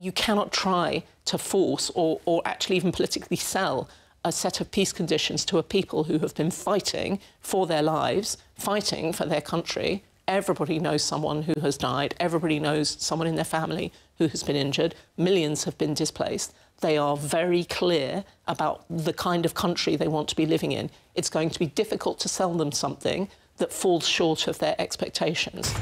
You cannot try to force or actually even politically sell a set of peace conditions to a people who have been fighting for their lives, fighting for their country. Everybody knows someone who has died. Everybody knows someone in their family who has been injured. Millions have been displaced. They are very clear about the kind of country they want to be living in. It's going to be difficult to sell them something that falls short of their expectations.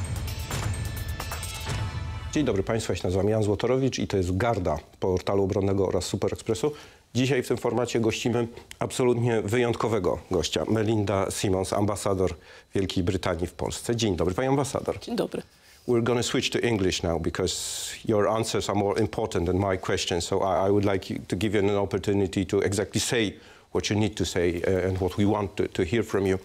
Dzień dobry Państwu, ja się nazywam Jan Złotorowicz i to jest Garda portalu obronnego oraz Super Expressu. Dzisiaj w tym formacie gościmy absolutnie wyjątkowego gościa, Melinda Simons, ambasador Wielkiej Brytanii w Polsce. Dzień dobry, pani ambasador. Dzień dobry. We're going to switch to English now because your answers are more important than my questions. So I would like to give you an opportunity to exactly say what you need to say and what we want to hear from you.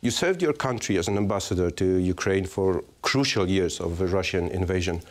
You served your country as an ambassador to Ukraine for crucial years of the Russian invasion.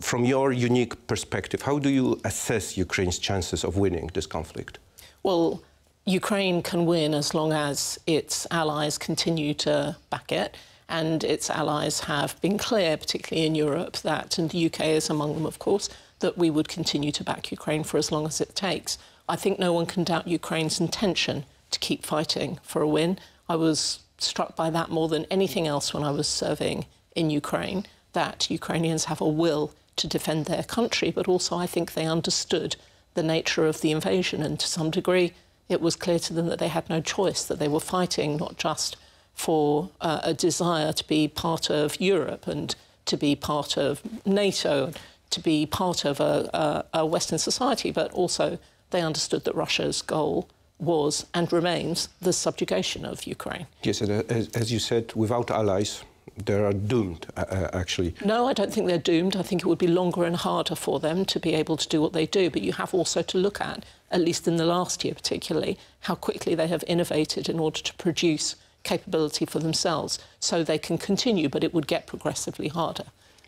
From your unique perspective, how do you assess Ukraine's chances of winning this conflict? Well, Ukraine can win as long as its allies continue to back it. And its allies have been clear, particularly in Europe, that, and the UK is among them, of course, that we would continue to back Ukraine for as long as it takes. I think no one can doubt Ukraine's intention to keep fighting for a win. I was struck by that more than anything else when I was serving in Ukraine, that Ukrainians have a will to defend their country, but also I think they understood the nature of the invasion, and to some degree it was clear to them that they had no choice, that they were fighting not just for a desire to be part of Europe and to be part of NATO, to be part of a Western society, but also they understood that Russia's goal was and remains the subjugation of Ukraine. Yes, and as you said, without allies, they are doomed, actually. No, I don't think they're doomed. I think it would be longer and harder for them to be able to do what they do. But you have also to look at least in the last year particularly, how quickly they have innovated in order to produce capability for themselves so they can continue, but it would get progressively harder.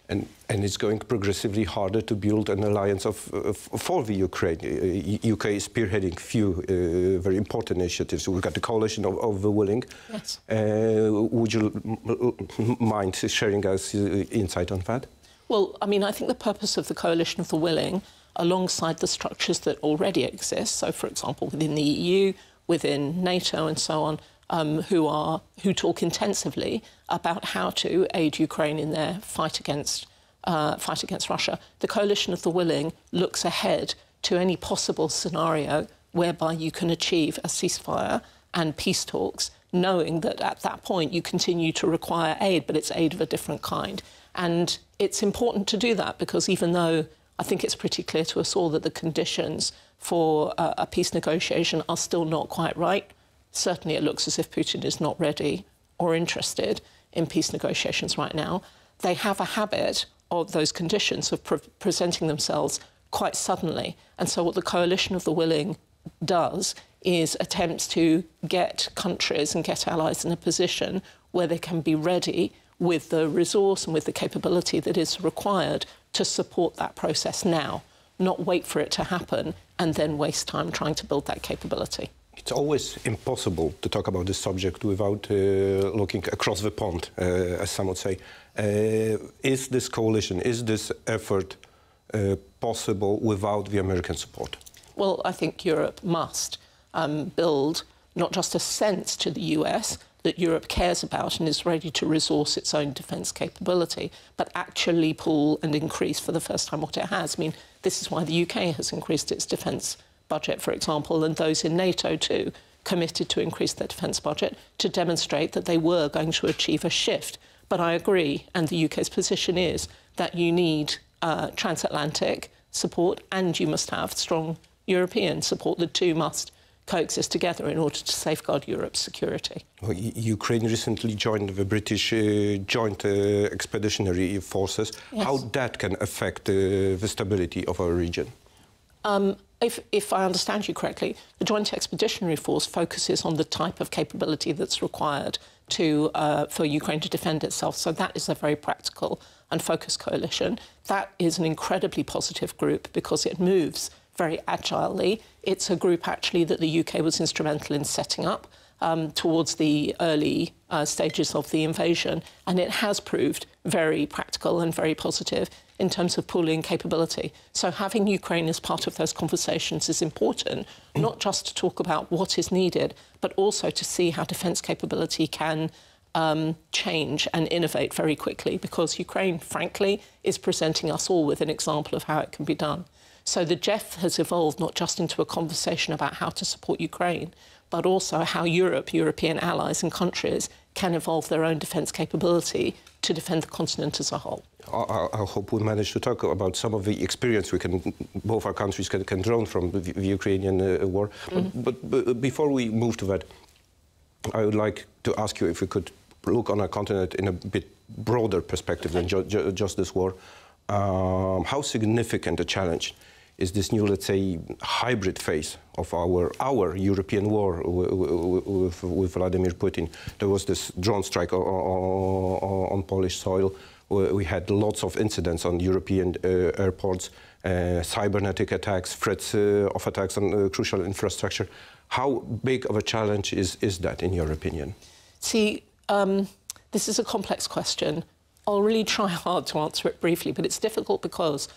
And it's going progressively harder to build an alliance for the Ukraine. UK is spearheading few very important initiatives. We've got the coalition of the willing. Yes. Would you mind sharing us insight on that? Well, I mean, I think the purpose of the coalition of the willing, alongside the structures that already exist, so for example within the EU, within NATO and so on, who talk intensively about how to aid Ukraine in their fight against Russia. The coalition of the willing looks ahead to any possible scenario whereby you can achieve a ceasefire and peace talks, knowing that at that point you continue to require aid, but it's aid of a different kind. And it's important to do that because even though I think it's pretty clear to us all that the conditions for a peace negotiation are still not quite right, certainly it looks as if Putin is not ready or interested in peace negotiations right now. They have a habit of those conditions of presenting themselves quite suddenly. And so what the coalition of the willing does is attempts to get countries and get allies in a position where they can be ready with the resource and with the capability that is required to support that process now, not wait for it to happen and then waste time trying to build that capability. It's always impossible to talk about this subject without looking across the pond, as some would say. Is this coalition, is this effort possible without the American support? Well, I think Europe must build not just a sense to the US that Europe cares about and is ready to resource its own defence capability, but actually pull and increase for the first time what it has. I mean, this is why the UK has increased its defence budget, for example, and those in NATO too committed to increase their defence budget to demonstrate that they were going to achieve a shift. But I agree, and the UK's position is that you need transatlantic support and you must have strong European support. The two must coexist together in order to safeguard Europe's security. Well, Ukraine recently joined the British Joint Expeditionary Forces. Yes. How that can affect the stability of our region? If I understand you correctly, the Joint Expeditionary Force focuses on the type of capability that's required for Ukraine to defend itself. So that is a very practical and focused coalition. That is an incredibly positive group because it moves very agilely. It's a group, actually, that the UK was instrumental in setting up towards the early stages of the invasion, and it has proved very practical and very positive in terms of pooling capability. So having Ukraine as part of those conversations is important, not just to talk about what is needed, but also to see how defence capability can change and innovate very quickly, because Ukraine, frankly, is presenting us all with an example of how it can be done. So the JEF has evolved not just into a conversation about how to support Ukraine, but also how Europe, European allies and countries can evolve their own defence capability to defend the continent as a whole. I hope we manage to talk about some of the experience both our countries can draw from the Ukrainian war. But before we move to that, I would like to ask you if we could look on our continent in a bit broader perspective than just this war. How significant a challenge is this new, let's say, hybrid phase of our European war with Vladimir Putin? There was this drone strike on Polish soil. We had lots of incidents on European airports, cybernetic attacks, threats of attacks on crucial infrastructure. How big of a challenge is that, in your opinion? See, this is a complex question. I'll really try hard to answer it briefly, but it's difficult because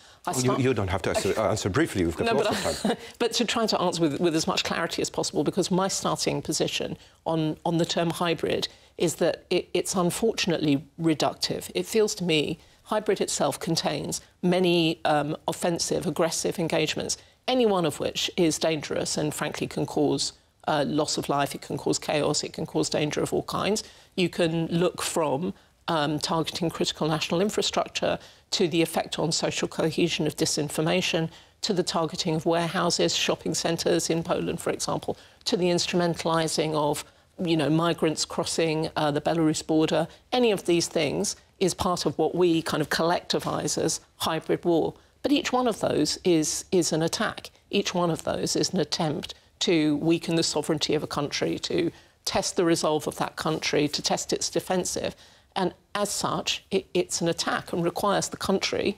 You don't have to answer briefly. We've got lots of time. But to try to answer with as much clarity as possible, because my starting position on the term hybrid is that it's unfortunately reductive. It feels to me hybrid itself contains many offensive, aggressive engagements, any one of which is dangerous and frankly can cause loss of life, it can cause chaos, it can cause danger of all kinds. You can look from targeting critical national infrastructure, to the effect on social cohesion of disinformation, to the targeting of warehouses, shopping centres in Poland, for example, to the instrumentalising of, migrants crossing the Belarus border. Any of these things is part of what we kind of collectivise as hybrid war. But each one of those is an attack. Each one of those is an attempt to weaken the sovereignty of a country, to test the resolve of that country, to test its defensive. And as such, it's an attack and requires the country,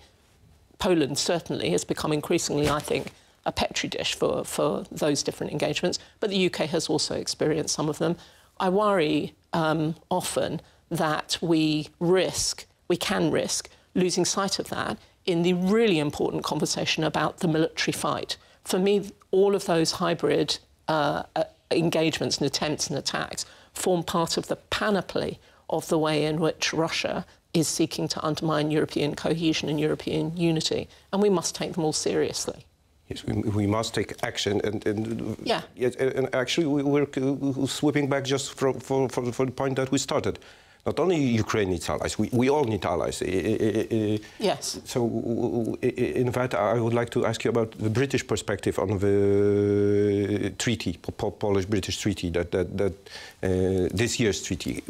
Poland certainly has become increasingly, I think, a petri dish for those different engagements, but the UK has also experienced some of them. I worry often that we can risk losing sight of that in the really important conversation about the military fight. For me, all of those hybrid engagements and attempts and attacks form part of the panoply of the way in which Russia is seeking to undermine European cohesion and European unity, and we must take them all seriously. Yes, we must take action, and yeah. Yes, and actually we're sweeping back just for the point that we started. Not only Ukraine needs allies, we all need allies. Yes. So, in fact, I would like to ask you about the British perspective on the treaty, Polish-British treaty, that this year's treaty.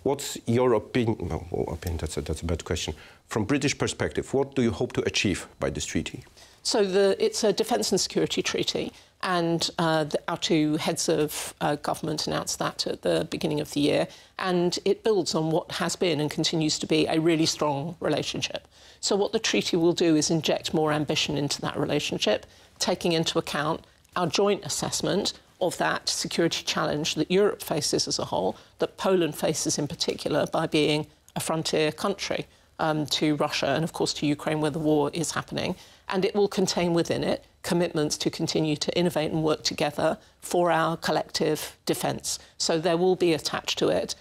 What's your opinion? No, that's a bad question. From British perspective, what do you hope to achieve by this treaty? So it's a defence and security treaty, and our two heads of government announced that at the beginning of the year, and it builds on what has been and continues to be a really strong relationship. So what the treaty will do is inject more ambition into that relationship, taking into account our joint assessment of that security challenge that Europe faces as a whole, that Poland faces in particular by being a frontier country to Russia and, of course, to Ukraine, where the war is happening. And it will contain within it commitments to continue to innovate and work together for our collective defence. So there will be attached to it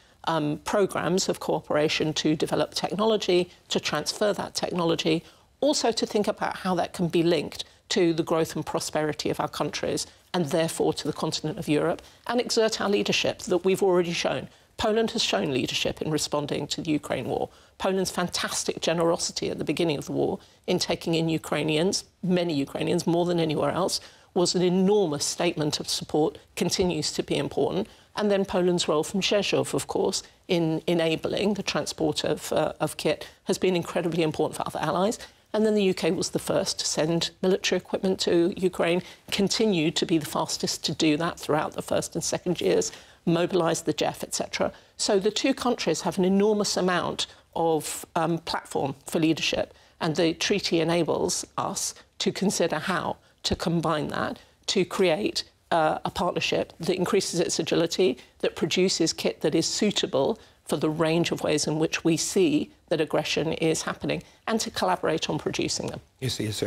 programmes of cooperation to develop technology, to transfer that technology, also to think about how that can be linked to the growth and prosperity of our countries and therefore to the continent of Europe, and exert our leadership that we've already shown. Poland has shown leadership in responding to the Ukraine war. Poland's fantastic generosity at the beginning of the war in taking in Ukrainians, many Ukrainians, more than anywhere else, was an enormous statement of support, continues to be important. And then Poland's role from Rzeszów, of course, in enabling the transport of kit has been incredibly important for other allies. And then the UK was the first to send military equipment to Ukraine, continued to be the fastest to do that throughout the first and second years, mobilised the JEF, etc. So the two countries have an enormous amount of platform for leadership, and the treaty enables us to consider how to combine that to create a partnership that increases its agility, that produces kit that is suitable for the range of ways in which we see that aggression is happening and to collaborate on producing them. Yes, yes.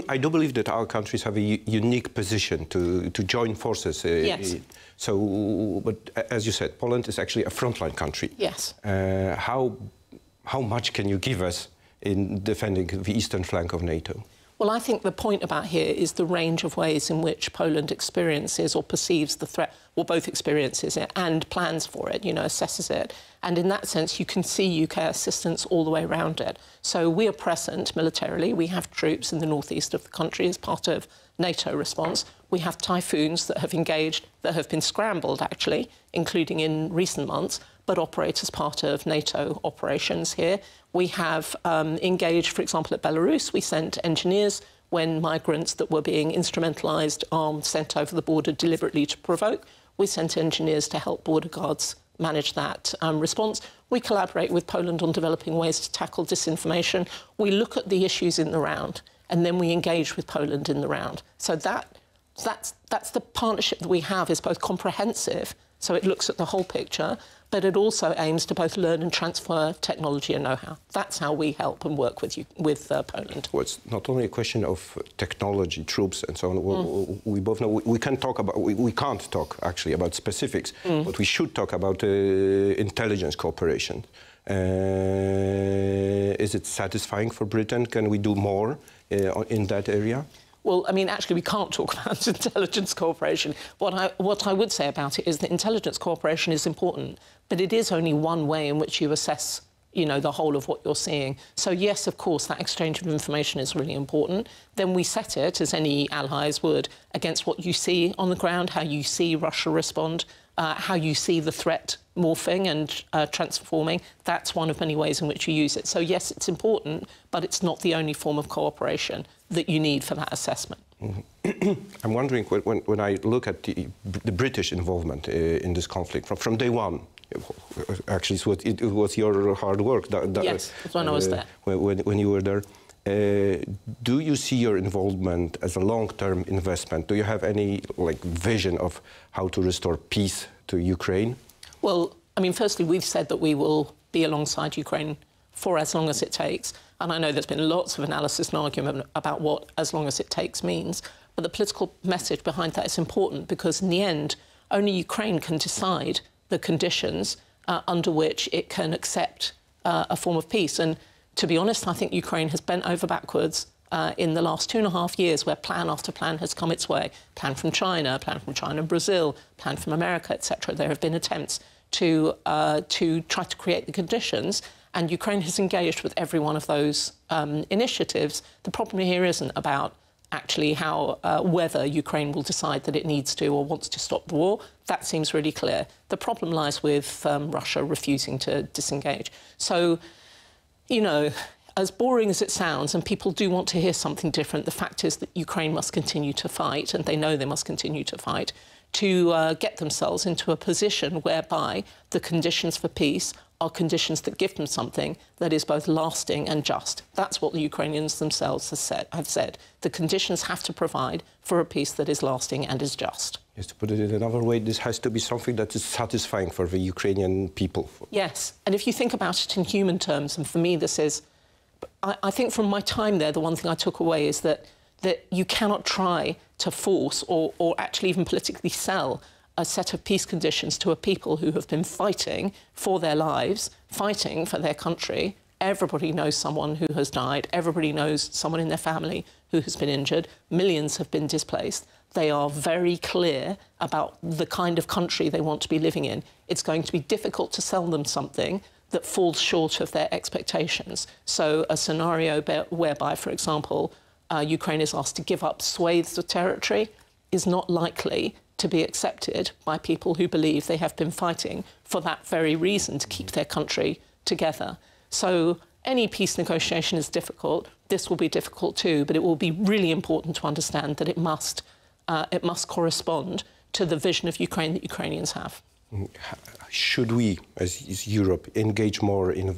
I do believe that our countries have a unique position to join forces. Yes. But as you said, Poland is actually a frontline country. Yes. How much can you give us in defending the eastern flank of NATO? Well, I think the point about here is the range of ways in which Poland experiences or perceives the threat, or both experiences it and plans for it, assesses it. And in that sense, you can see UK assistance all the way around it. So we are present militarily. We have troops in the northeast of the country as part of NATO response. We have typhoons that have engaged, that have been scrambled, actually, including in recent months, but operate as part of NATO operations here. We have engaged, for example, at Belarus. We sent engineers when migrants that were being instrumentalised, armed, sent over the border deliberately to provoke. We sent engineers to help border guards manage that response. We collaborate with Poland on developing ways to tackle disinformation. We look at the issues in the round, and then we engage with Poland in the round. So that's the partnership that we have, is both comprehensive, so it looks at the whole picture, but it also aims to both learn and transfer technology and know-how. That's how we help and work with Poland. Well, it's not only a question of technology, troops, and so on. We both know we can't talk actually about specifics, but we should talk about intelligence cooperation. Is it satisfying for Britain? Can we do more in that area? Well, I mean, actually, we can't talk about intelligence cooperation. What I would say about it is that intelligence cooperation is important, but it is only one way in which you assess, the whole of what you're seeing. So, yes, of course, that exchange of information is really important. Then we set it, as any allies would, against what you see on the ground, how you see Russia respond, how you see the threat morphing and transforming. That's one of many ways in which you use it. So, yes, it's important, but it's not the only form of cooperation that you need for that assessment. I'm wondering, when I look at the British involvement in this conflict from day one, actually it was your hard work. Yes, when I was there. When you were there. Do you see your involvement as a long-term investment? Do you have any vision of how to restore peace to Ukraine? Well, I mean, firstly, we've said that we will be alongside Ukraine for as long as it takes. And I know there's been lots of analysis and argument about what as long as it takes means. But the political message behind that is important, because in the end, only Ukraine can decide the conditions under which it can accept a form of peace. And to be honest, I think Ukraine has bent over backwards in the last 2.5 years, where plan after plan has come its way. Plan from China and Brazil, plan from America, etc. There have been attempts to try to create the conditions, and Ukraine has engaged with every one of those initiatives. The problem here isn't about actually whether Ukraine will decide that it needs to or wants to stop the war. That seems really clear. The problem lies with Russia refusing to disengage. So, as boring as it sounds, and people do want to hear something different, the fact is that Ukraine must continue to fight, and they know they must continue to fight, to get themselves into a position whereby the conditions for peace are conditions that give them something that is both lasting and just. That's what the Ukrainians themselves have said. The conditions have to provide for a peace that is lasting and is just. Yes, to put it in another way, this has to be something that is satisfying for the Ukrainian people. Yes, and if you think about it in human terms, and for me this is, I think from my time there, the one thing I took away is that you cannot try to force or actually even politically sell a set of peace conditions to a people who have been fighting for their lives, fighting for their country. Everybody knows someone who has died. Everybody knows someone in their family who has been injured. Millions have been displaced. They are very clear about the kind of country they want to be living in. It's going to be difficult to sell them something that falls short of their expectations. So a scenario whereby, for example, Ukraine is asked to give up swathes of territory is not likely to be accepted by people who believe they have been fighting for that very reason, to keep their country together. So any peace negotiation is difficult. This will be difficult too, but it will be really important to understand that it must correspond to the vision of Ukraine that Ukrainians have. Should we, as Europe, engage more in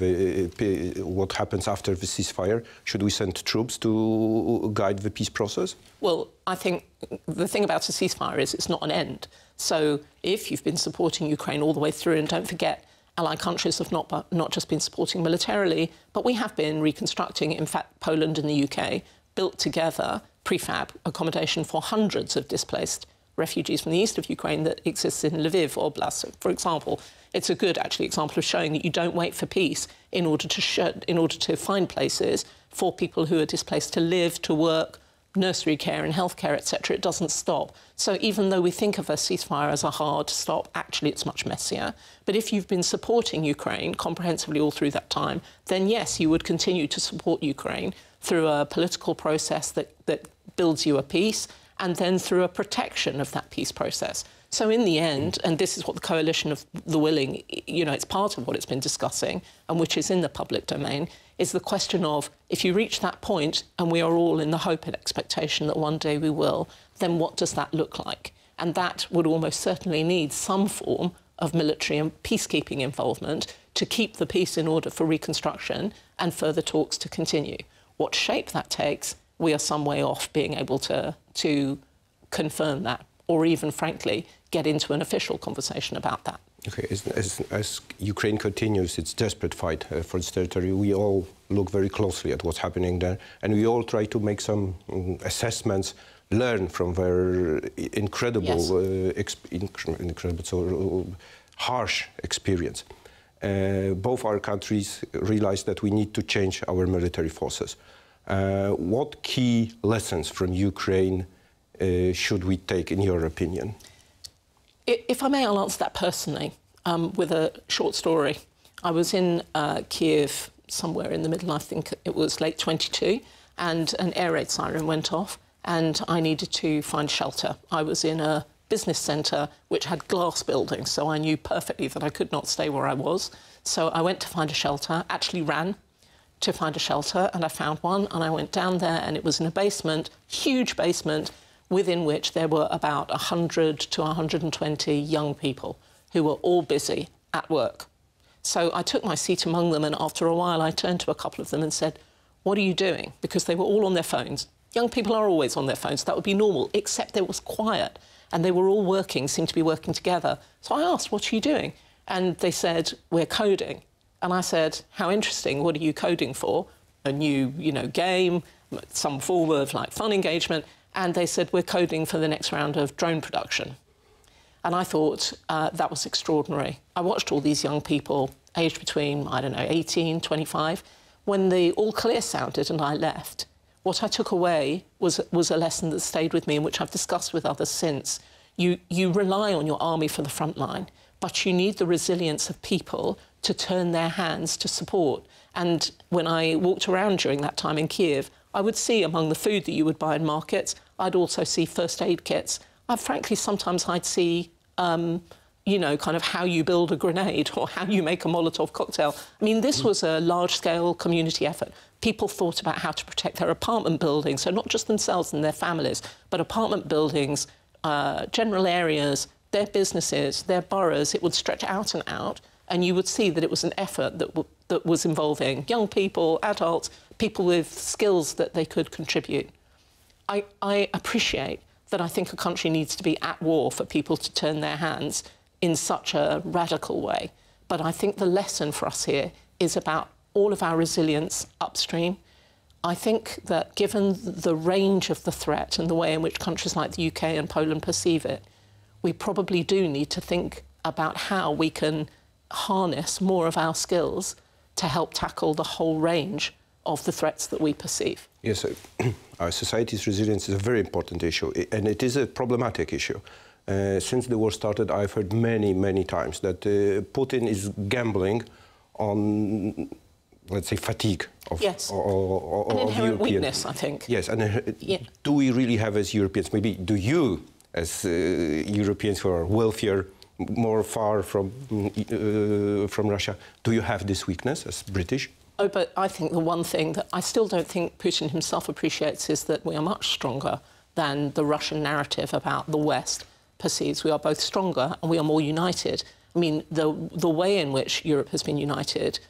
what happens after the ceasefire? Should we send troops to guide the peace process? Well, I think the thing about a ceasefire is it's not an end. So if you've been supporting Ukraine all the way through, and don't forget, Allied countries have not just been supporting militarily, but we have been reconstructing. In fact, Poland and the UK built together prefab accommodation for hundreds of displaced refugees from the east of Ukraine that exists in Lviv Oblast, for example. It's a good, actually, example of showing that you don't wait for peace in order to find places for people who are displaced to live, to work, nursery care and healthcare, etc. It doesn't stop. So even though we think of a ceasefire as a hard stop, actually it's much messier. But if you've been supporting Ukraine comprehensively all through that time, then yes, you would continue to support Ukraine through a political process that builds you a peace, and then through a protection of that peace process. So in the end, and this is what the Coalition of the Willing, you know, it's part of what it's been discussing and which is in the public domain, is the question of, if you reach that point, and we are all in the hope and expectation that one day we will, then what does that look like? And that would almost certainly need some form of military and peacekeeping involvement to keep the peace in order for reconstruction and further talks to continue. What shape that takes, we are some way off being able to confirm that, or even, frankly, get into an official conversation about that. Okay, as Ukraine continues its desperate fight for its territory, we all look very closely at what's happening there, and we all try to make some assessments, learn from their incredible, harsh experience. Both our countries realize that we need to change our military forces. What key lessons from Ukraine should we take, in your opinion? If I may, I'll answer that personally with a short story. I was in Kiev somewhere in the middle, I think it was late 22, and an air raid siren went off and I needed to find shelter. I was in a business centre which had glass buildings, so I knew perfectly that I could not stay where I was. So I went to find a shelter, actually ran to find a shelter, and I found one, and I went down there, and it was in a basement, huge basement, within which there were about 100 to 120 young people who were all busy at work. So I took my seat among them, and after a while I turned to a couple of them and said, "What are you doing?" Because they were all on their phones. Young people are always on their phones, that would be normal, except there was quiet, and they were all working, seemed to be working together. So I asked, "What are you doing?" And they said, "We're coding." And I said, "How interesting, what are you coding for?" A new, game, some form of fun engagement. And they said, "We're coding for the next round of drone production." And I thought that was extraordinary. I watched all these young people aged between, 18, 25. When the all clear sounded and I left, what I took away was a lesson that stayed with me and which I've discussed with others since. You rely on your army for the front line, but you need the resilience of people to turn their hands to support. And when I walked around during that time in Kiev, I would see among the food that you would buy in markets, I'd also see first aid kits. Frankly, sometimes I'd see, kind of how you build a grenade or how you make a Molotov cocktail. I mean, this was a large-scale community effort. People thought about how to protect their apartment buildings, so not just themselves and their families, but apartment buildings, general areas, their businesses, their boroughs. It would stretch out and out, and you would see that it was an effort that was involving young people, adults, people with skills that they could contribute. I appreciate that I think a country needs to be at war for people to turn their hands in such a radical way. But I think the lesson for us here is about all of our resilience upstream. I think that given the range of the threat and the way in which countries like the UK and Poland perceive it, we probably do need to think about how we can harness more of our skills to help tackle the whole range of the threats that we perceive. Yes, our society's resilience is a very important issue, and it is a problematic issue. Since the war started, I've heard many, many times that Putin is gambling on, let's say, fatigue of, yes. An inherent weakness, I think. Yes, and do we really have, as Europeans, maybe do you, as Europeans who are wealthier, more far from Russia, do you have this weakness as British? Oh, but I think the one thing that I still don't think Putin himself appreciates is that we are much stronger than the Russian narrative about the West perceives. We are both stronger and we are more united. I mean, the way in which Europe has been united,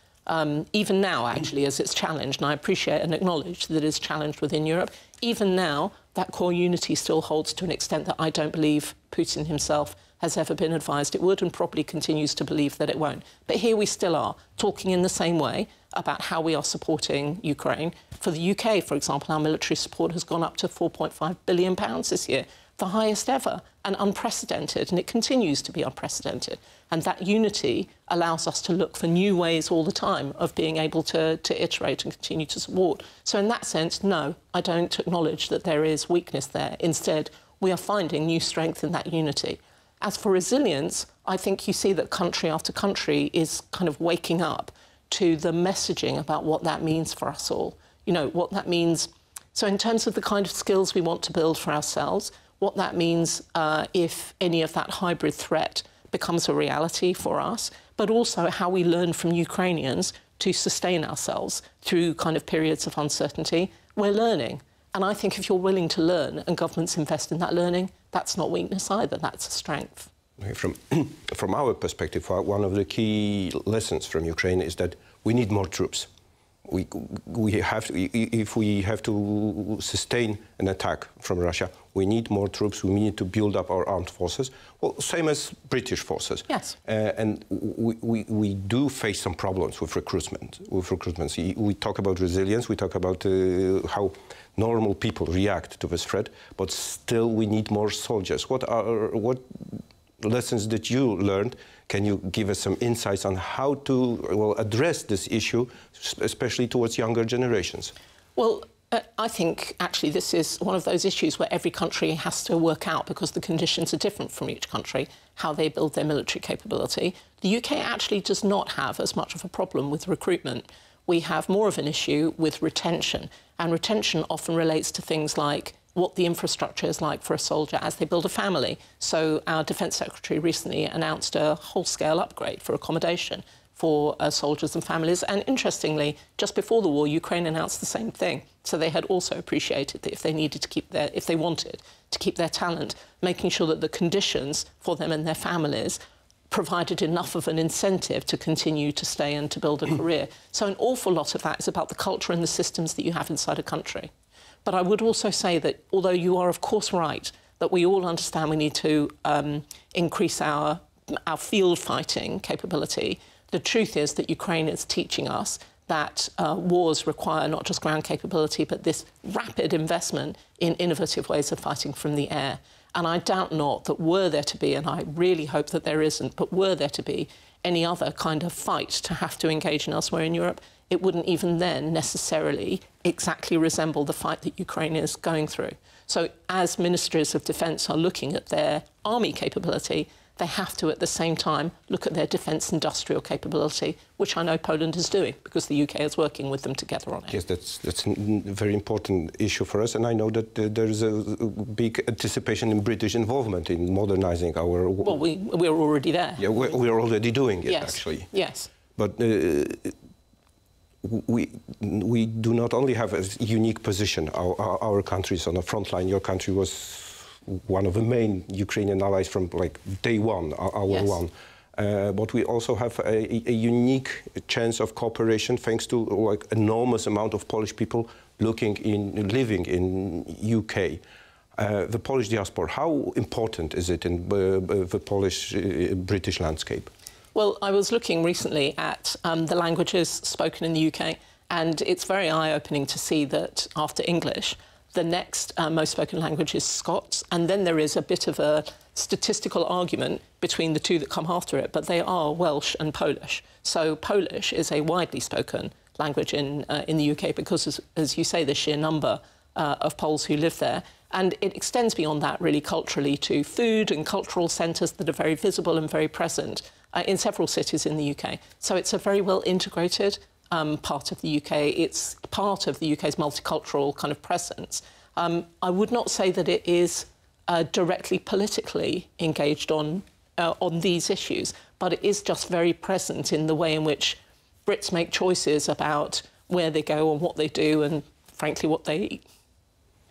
even now, actually, as it's challenged, and I appreciate and acknowledge that it is challenged within Europe, even now, that core unity still holds to an extent that I don't believe Putin himself has ever been advised it would, and probably continues to believe that it won't. But here we still are, talking in the same way about how we are supporting Ukraine. For the UK, for example, our military support has gone up to £4.5 billion this year, the highest ever and unprecedented, and it continues to be unprecedented. And that unity allows us to look for new ways all the time of being able to iterate and continue to support. So in that sense, no, I don't acknowledge that there is weakness there. Instead, we are finding new strength in that unity. As for resilience, I think you see that country after country is kind of waking up to the messaging about what that means for us all. You know, what that means. So in terms of the kind of skills we want to build for ourselves, what that means if any of that hybrid threat becomes a reality for us, but also how we learn from Ukrainians to sustain ourselves through kind of periods of uncertainty. We're learning. And I think if you're willing to learn and governments invest in that learning, that's not weakness either, that's a strength. From our perspective, one of the key lessons from Ukraine is that we need more troops. We have to, if we have to sustain an attack from Russia, we need more troops. We need to build up our armed forces. Well, same as British forces. Yes. And we do face some problems with recruitment. We talk about resilience. We talk about how normal people react to this threat. But still, we need more soldiers. What lessons that you learned? Can you give us some insights on how to address this issue, especially towards younger generations? Well, I think actually this is one of those issues where every country has to work out, because the conditions are different from each country, how they build their military capability. The UK actually does not have as much of a problem with recruitment. We have more of an issue with retention, and retention often relates to things like what the infrastructure is like for a soldier as they build a family. So our Defence Secretary recently announced a whole-scale upgrade for accommodation for soldiers and families. And interestingly, just before the war, Ukraine announced the same thing. So they had also appreciated that if they needed to keep their, if they wanted to keep their talent, making sure that the conditions for them and their families provided enough of an incentive to continue to stay and to build a career. So an awful lot of that is about the culture and the systems that you have inside a country. But I would also say that, although you are, of course, right, that we all understand we need to increase our field fighting capability, the truth is that Ukraine is teaching us that wars require not just ground capability, but this rapid investment in innovative ways of fighting from the air. And I doubt not that were there to be, and I really hope that there isn't, but were there to be any other kind of fight to have to engage in elsewhere in Europe, it wouldn't even then necessarily exactly resemble the fight that Ukraine is going through. So as ministries of defence are looking at their army capability, they have to, at the same time, look at their defence industrial capability, which I know Poland is doing, because the UK is working with them together on it. Yes, that's a very important issue for us, and I know that there is a big anticipation in British involvement in modernising our... Well, we're already there. Yeah, we're already doing it, yes. Actually. Yes. But we do not only have a unique position, our country is on the front line. Your country was one of the main Ukrainian allies from like day one, hour yes. one. But we also have a unique chance of cooperation thanks to like enormous amount of Polish people living in UK. The Polish diaspora, how important is it in the Polish-British landscape? Well, I was looking recently at the languages spoken in the UK, and it's very eye-opening to see that after English, the next most spoken language is Scots, and then there is a bit of a statistical argument between the two that come after it, but they are Welsh and Polish. So Polish is a widely spoken language in the UK because, as you say, the sheer number of Poles who live there. And it extends beyond that, really, culturally, to food and cultural centres that are very visible and very present in several cities in the UK. So it's a very well integrated part of the UK. It's part of the UK's multicultural kind of presence. I would not say that it is directly politically engaged on these issues, but it is just very present in the way in which Brits make choices about where they go and what they do and, frankly, what they eat.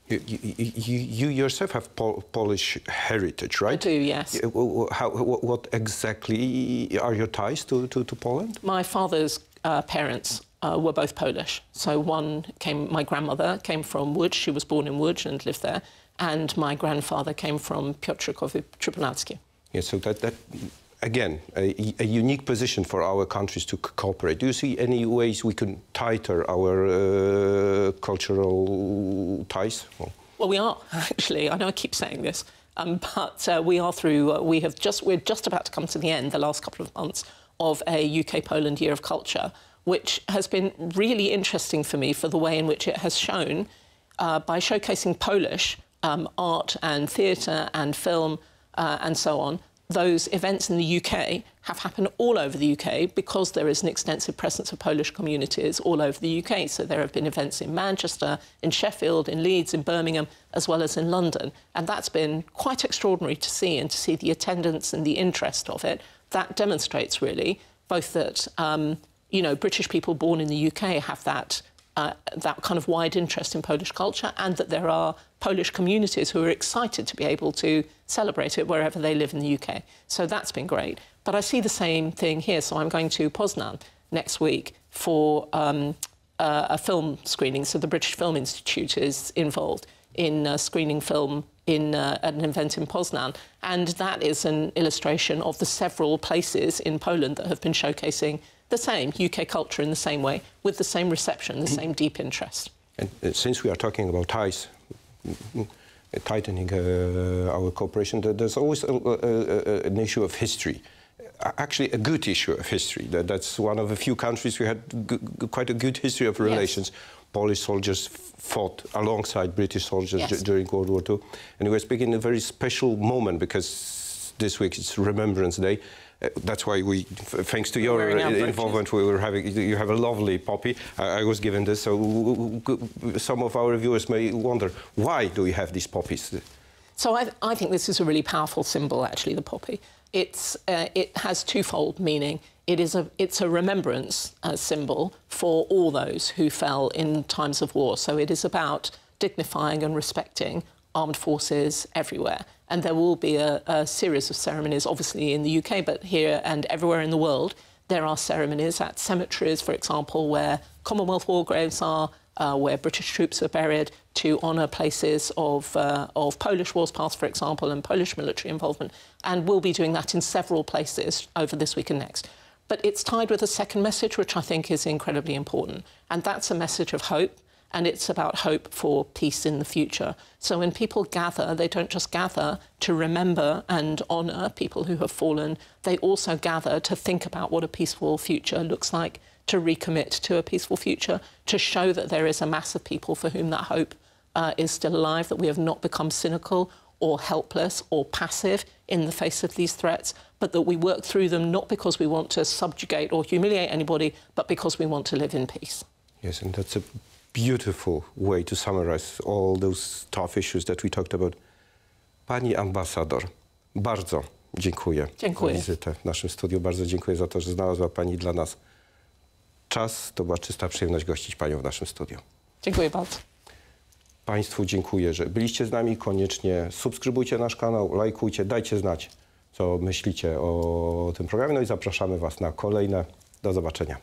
You yourself have Polish heritage, right? I do, yes. What exactly are your ties to Poland? My father's parents were both Polish. So my grandmother came from Łódź. She was born in Łódź and lived there. And my grandfather came from Piotrków Trybunalski. Yeah, so that again, a unique position for our countries to cooperate. Do you see any ways we can tighten our cultural ties? Well, we are actually. I know I keep saying this, but we are through. We're just about to come to the end, the last couple of months, of a UK-Poland Year of Culture, which has been really interesting for me for the way in which it has shown, by showcasing Polish art and theatre and film and so on. Those events in the UK have happened all over the UK because there is an extensive presence of Polish communities all over the UK. So there have been events in Manchester, in Sheffield, in Leeds, in Birmingham, as well as in London. And that's been quite extraordinary to see, and to see the attendance and the interest of it. That demonstrates really both that, you know, British people born in the UK have that kind of wide interest in Polish culture, and that there are Polish communities who are excited to be able to celebrate it wherever they live in the UK. So that's been great. But I see the same thing here. So I'm going to Poznan next week for a film screening. So the British Film Institute is involved in screening film at an event in Poznan. And that is an illustration of the several places in Poland that have been showcasing the same UK culture in the same way, with the same reception, the same deep interest. And since we are talking about ties, tightening our cooperation, there's always an issue of history. Actually, a good issue of history. That's one of the few countries we had quite a good history of relations. Yes. Polish soldiers fought alongside British soldiers during World War II. And we were speaking in a very special moment, because this week it's Remembrance Day. That's why thanks to your involvement, you have a lovely poppy. I was given this, so some of our viewers may wonder, why do we have these poppies? So I think this is a really powerful symbol, actually, the poppy. It has twofold meaning. It's a remembrance symbol for all those who fell in times of war. So it is about dignifying and respecting armed forces everywhere. And there will be a series of ceremonies, obviously in the UK, but here and everywhere in the world, there are ceremonies at cemeteries, for example, where Commonwealth war graves are, where British troops are buried, to honour places of Polish wars past, for example, and Polish military involvement. And we'll be doing that in several places over this week and next. But it's tied with a second message, which I think is incredibly important. And that's a message of hope. And it's about hope for peace in the future. So when people gather, they don't just gather to remember and honour people who have fallen. They also gather to think about what a peaceful future looks like, to recommit to a peaceful future, to show that there is a mass of people for whom that hope is still alive, that we have not become cynical or helpless or passive in the face of these threats, but that we work through them not because we want to subjugate or humiliate anybody, but because we want to live in peace. Yes, and that's a beautiful way to summarize all those tough issues that we talked about. Pani ambasador, bardzo dziękuję za wizytę w naszym studiu. Bardzo dziękuję za to, że znalazła Pani dla nas czas. To była czysta przyjemność gościć Panią w naszym studiu. Dziękuję bardzo. Państwu dziękuję, że byliście z nami. Koniecznie subskrybujcie nasz kanał, lajkujcie, dajcie znać, co myślicie o tym programie. No i zapraszamy Was na kolejne. Do zobaczenia.